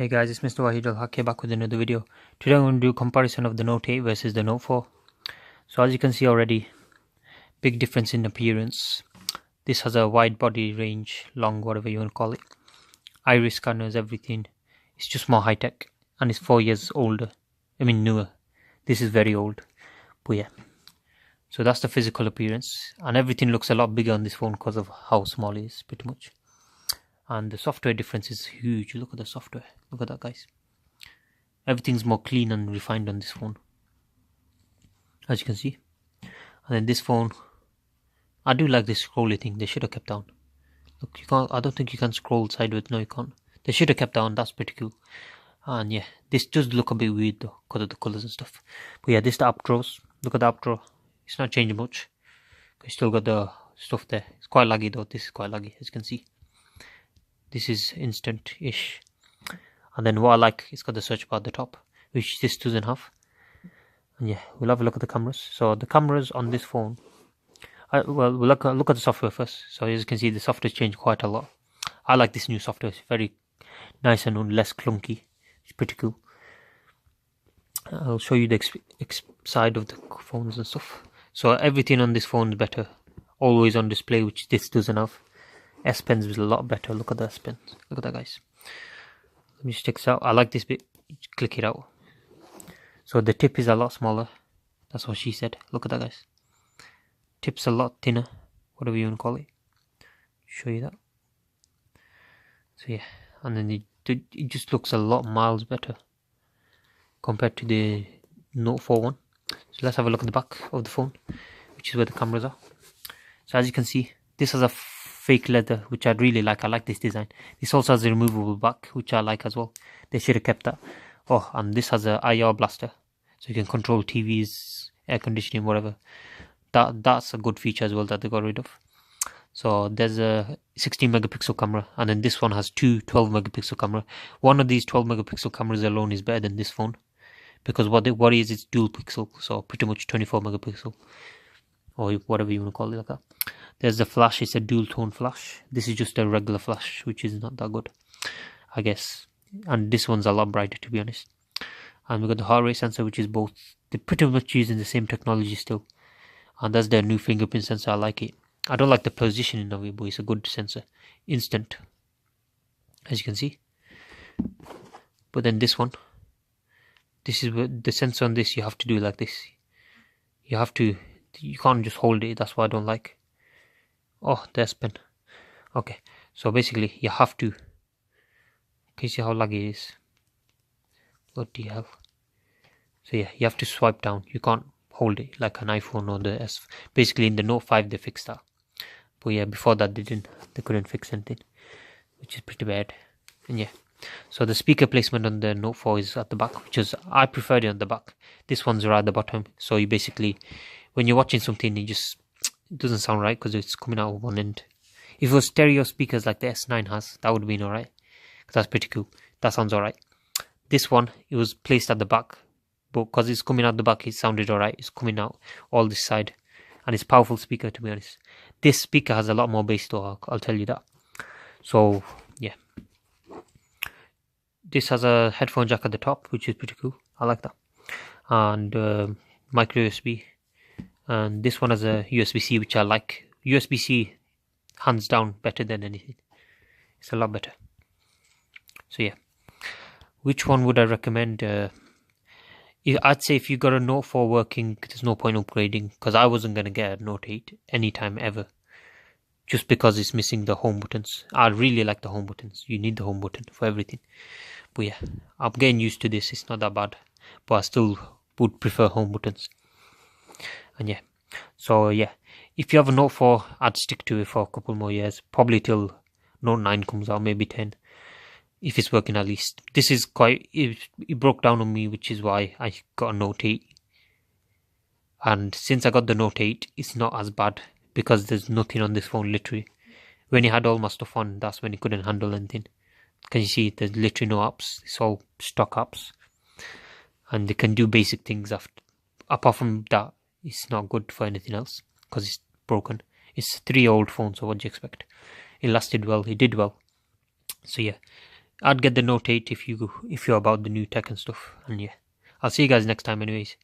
Hey guys, it's Mr. Wahid Al-Haq back with another video. Today I'm going to do a comparison of the Note 8 versus the Note 4. So as you can see already, big difference in appearance. This has a wide body range, long, whatever you want to call it. Iris scanners, everything. It's just more high tech and it's 4 years older. I mean newer. This is very old. But yeah. So that's the physical appearance. And everything looks a lot bigger on this phone because of how small it is, pretty much. And the software difference is huge. Look at the software. Look at that, guys. Everything's more clean and refined on this phone, as you can see. And then this phone, I do like this scrolly thing. They should have kept down. Look, you can't. I don't think you can scroll sideways. No, you can't. They should have kept down. That's pretty cool. And yeah, this does look a bit weird though, because of the colors and stuff. But yeah, this is the up draws. Look at the up draw. It's not changing much. You still got the stuff there. It's quite laggy though. This is quite laggy, as you can see. This is instant-ish. And then what I like, it's got the search bar at the top, which this doesn't have. And yeah, we'll have a look at the cameras. So the cameras on this phone, we'll look at the software first. So as you can see, the software's changed quite a lot. I like this new software. It's very nice and less clunky. It's pretty cool. I'll show you the side of the phones and stuff. So everything on this phone is better. Always on display, which this doesn't have. S Pens is a lot better. Look at the S Pens. Look at that, guys. Let me just check this out. I like this bit. Click it out. So the tip is a lot smaller. That's what she said. Look at that, guys. Tip's a lot thinner. Whatever you want to call it. Show you that. So yeah. And then it just looks a lot miles better compared to the Note 4 one. So let's have a look at the back of the phone, which is where the cameras are. So as you can see, this has a fake leather, which I really like. I like this design. This also has a removable back, which I like as well. They should have kept that. Oh, and this has a IR blaster, so you can control TVs, air conditioning, whatever. That's a good feature as well that they got rid of. So there's a 16 megapixel camera, and then this one has two 12 megapixel camera. One of these 12 megapixel cameras alone is better than this phone, because what it is, it's dual pixel, so pretty much 24 megapixel, or whatever you want to call it, like that. There's the flash. It's a dual tone flash. This is just a regular flash, which is not that good, I guess. And this one's a lot brighter, to be honest. And we got the heart rate sensor, which is both. They're pretty much using the same technology still. And that's their new fingerprint sensor. I like it. I don't like the positioning of it, but it's a good sensor. Instant, as you can see. But then this one, this is the sensor on this. You have to do like this. You can't just hold it. That's what I don't like. Oh, the S Pen. Okay, so basically you have to. Can you see how laggy it is? What the hell? So yeah, you have to swipe down. You can't hold it like an iPhone or the S. Basically in the Note 5 they fixed that. But yeah, before that they couldn't fix anything, which is pretty bad. And yeah, so the speaker placement on the Note 4 is at the back, which is, I prefer it on the back. This one's right at the bottom. So you basically, when you're watching something, it doesn't sound right because it's coming out of one end. If it was stereo speakers like the S9 has, that would have been alright. That's pretty cool. That sounds alright. This one, it was placed at the back, but because it's coming out the back, it sounded alright. It's coming out all this side, and it's a powerful speaker, to be honest. This speaker has a lot more bass though, I'll tell you that. So yeah, this has a headphone jack at the top, which is pretty cool. I like that. And micro USB. And this one has a USB-C, which I like. USB-C, hands down, better than anything. It's a lot better. So yeah, which one would I recommend? I'd say if you got a Note 4 working, there's no point upgrading, because I wasn't going to get a Note 8 anytime ever, just because it's missing the home buttons. I really like the home buttons. You need the home button for everything. But yeah, I'm getting used to this. It's not that bad, but I still would prefer home buttons. And yeah, so yeah, if you have a Note 4, I'd stick to it for a couple more years, probably till Note 9 comes out, maybe 10, if it's working at least. This is it broke down on me, which is why I got a Note 8. And since I got the Note 8, it's not as bad, because there's nothing on this phone, literally. When it had all my stuff on, that's when it couldn't handle anything. Can you see, there's literally no apps. It's all stock apps, and they can do basic things apart from that. It's not good for anything else because it's broken. It's a 3-year-old phone, so what do you expect? It lasted well. It did well. So yeah, I'd get the Note 8 if you're about the new tech and stuff. And yeah, I'll see you guys next time anyways.